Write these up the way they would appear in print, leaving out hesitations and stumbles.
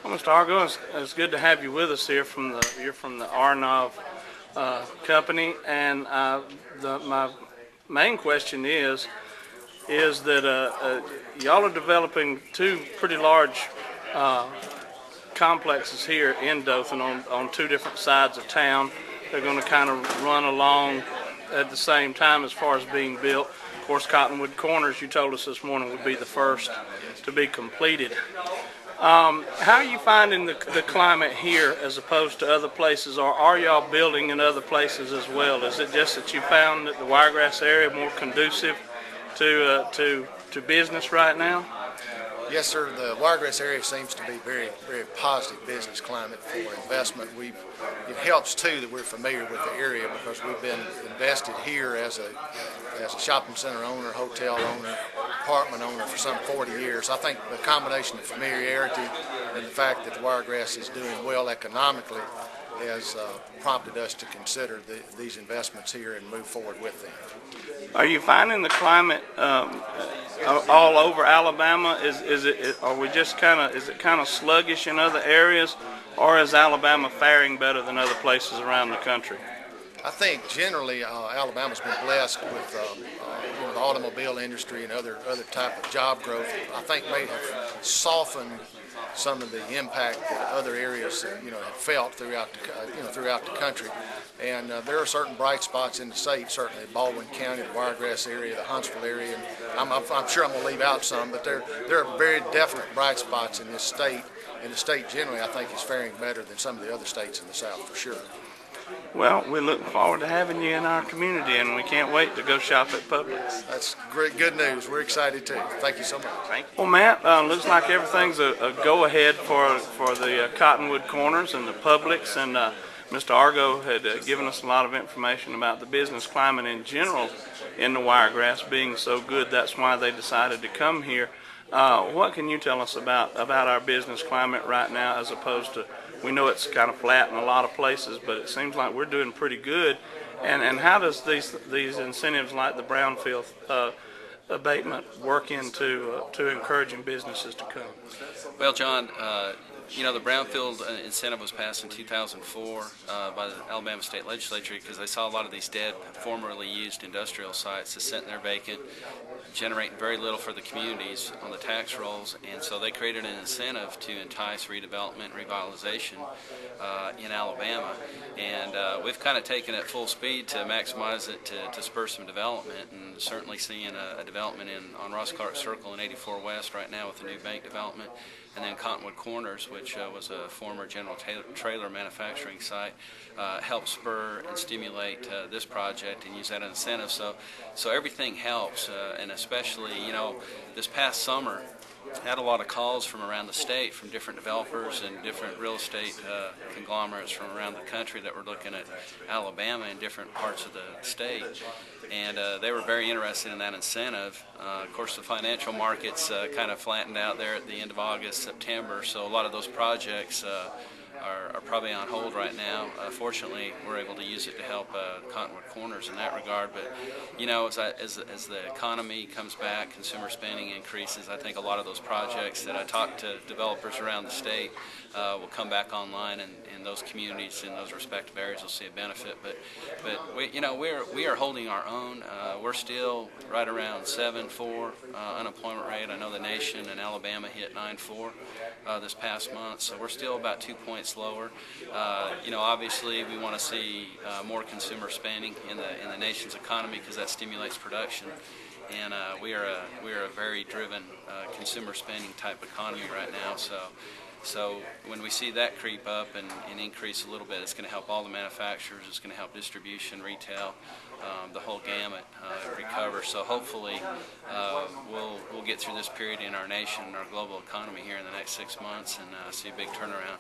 Well, Mr. Argo, it's good to have you with us here you're from the Arnov company, and my main question is that y'all are developing two pretty large complexes here in Dothan on two different sides of town. They're going to kind of run along at the same time as far as being built. Of course, Cottonwood Corners, you told us this morning, would be the first to be completed. How are you finding the climate here as opposed to other places, or are y'all building in other places as well? Is it just that you found that the Wiregrass area more conducive to business right now? Yes, sir. The Wiregrass area seems to be very positive business climate for investment. It helps too that we're familiar with the area because we've been invested here as a shopping center owner, hotel owner, apartment owner for some 40 years. I think the combination of familiarity and the fact that the Wiregrass is doing well economically has prompted us to consider these investments here and move forward with them. Are you finding the climate all over Alabama? Is it kind of sluggish in other areas, or is Alabama faring better than other places around the country? I think generally Alabama's been blessed with the automobile industry and other type of job growth. I think may have softened some of the impact that other areas have felt throughout the country. And there are certain bright spots in the state, certainly Baldwin County, the Wiregrass area, the Huntsville area, and I'm sure I'm going to leave out some, but there are very definite bright spots in this state. And the state generally, I think, is faring better than some of the other states in the South for sure. Well, we're looking forward to having you in our community, and we can't wait to go shop at Publix. That's good news. We're excited too. Thank you so much. Thank you. Well, Matt, looks like everything's a go-ahead for the Cottonwood Corners and the Publix, and Mr. Argo had given us a lot of information about the business climate in general in the Wiregrass being so good. That's why they decided to come here. What can you tell us about our business climate right now, as opposed to, we know it's kind of flat in a lot of places, but it seems like we're doing pretty good. And how does these incentives like the brownfield abatement work into encouraging businesses to come? Well, John, the brownfield incentive was passed in 2004 by the Alabama State Legislature because they saw a lot of these dead, formerly used industrial sites just sitting there vacant, generating very little for the communities on the tax rolls, and so they created an incentive to entice redevelopment and revitalization in Alabama. And we've kind of taken it full speed to maximize it to spur some development, and certainly seeing a development on Ross Clark Circle and 84 West right now with the new bank development, and then Cottonwood Corners, which was a former General Trailer manufacturing site, help spur and stimulate this project and use that as incentive. So everything helps, and especially, this past summer, had a lot of calls from around the state from different developers and different real estate conglomerates from around the country that were looking at Alabama in different parts of the state, and they were very interested in that incentive. Of course, the financial markets kind of flattened out there at the end of August, September, so a lot of those projects are probably on hold right now. Fortunately, we're able to use it to help Cottonwood Corners in that regard. But as the economy comes back, consumer spending increases, I think a lot of those projects that I talked to developers around the state will come back online, and those communities in those respective areas will see a benefit. But we are holding our own. We're still right around 7.4 unemployment rate. I know the nation and Alabama hit 9.4 this past month, so we're still about 2 points lower. Obviously we want to see more consumer spending in the nation's economy because that stimulates production, and we are a very driven consumer spending type economy right now. So when we see that creep up and increase a little bit, it's going to help all the manufacturers, it's going to help distribution, retail, the whole gamut recover. So hopefully we'll get through this period in our nation and our global economy here in the next 6 months and see a big turnaround.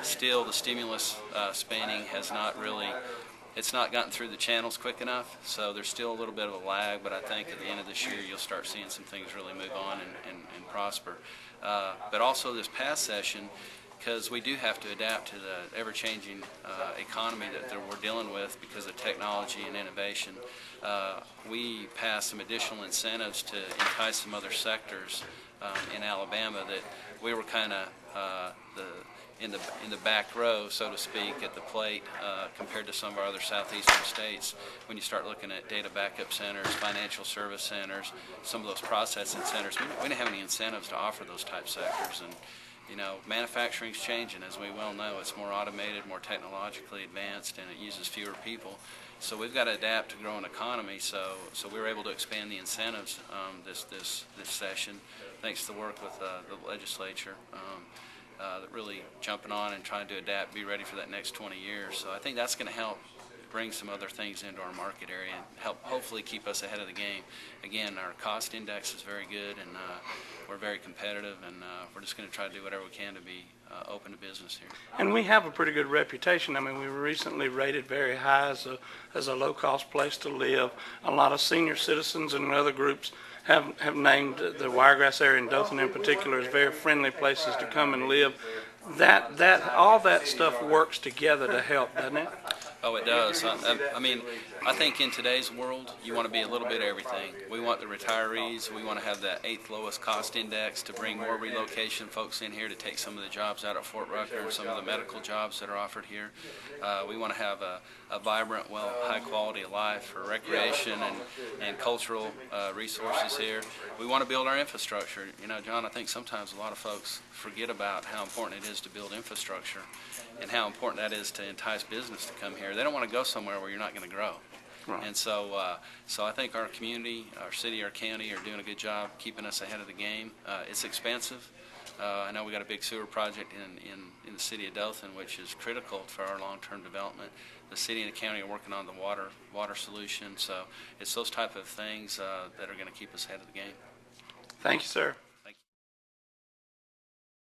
Still, the stimulus spending has not really, it's not gotten through the channels quick enough, so there's still a little bit of a lag, but I think at the end of this year you'll start seeing some things really move on and prosper. But also this past session, because we do have to adapt to the ever-changing economy that we're dealing with because of technology and innovation, we passed some additional incentives to entice some other sectors in Alabama that we were kind of in the back row, so to speak, at the plate compared to some of our other southeastern states. When you start looking at data backup centers, financial service centers, some of those processing centers, we didn't have any incentives to offer those type sectors. And you know, manufacturing's changing, as we well know. It's more automated, more technologically advanced, and it uses fewer people. So we've got to adapt to growing economy. So we were able to expand the incentives this session, thanks to the work with the legislature. That really jumping on and trying to adapt, be ready for that next 20 years. So I think that's going to help bring some other things into our market area and help hopefully keep us ahead of the game. Again, our cost index is very good, and we're very competitive, and we're just going to try to do whatever we can to be open to business here. And we have a pretty good reputation. I mean, we were recently rated very high as a low-cost place to live. A lot of senior citizens and other groups have named the Wiregrass area and Dothan in particular as very friendly places to come and live. All that stuff works together to help, doesn't it? Oh, it does. I mean, I think in today's world, you want to be a little bit of everything. We want the retirees. We want to have that 8th lowest cost index to bring more relocation folks in here to take some of the jobs out of Fort Rucker and some of the medical jobs that are offered here. We want to have a vibrant, high quality of life for recreation and cultural resources here. We want to build our infrastructure. You know, John, I think sometimes a lot of folks forget about how important it is to build infrastructure and how important that is to entice business to come here. They don't want to go somewhere where you're not going to grow. Right. And so I think our community, our city, our county are doing a good job keeping us ahead of the game. It's expensive. I know we got a big sewer project in the city of Dothan, which is critical for our long-term development. The city and the county are working on the water solution. So it's those type of things that are going to keep us ahead of the game. Thank you, sir.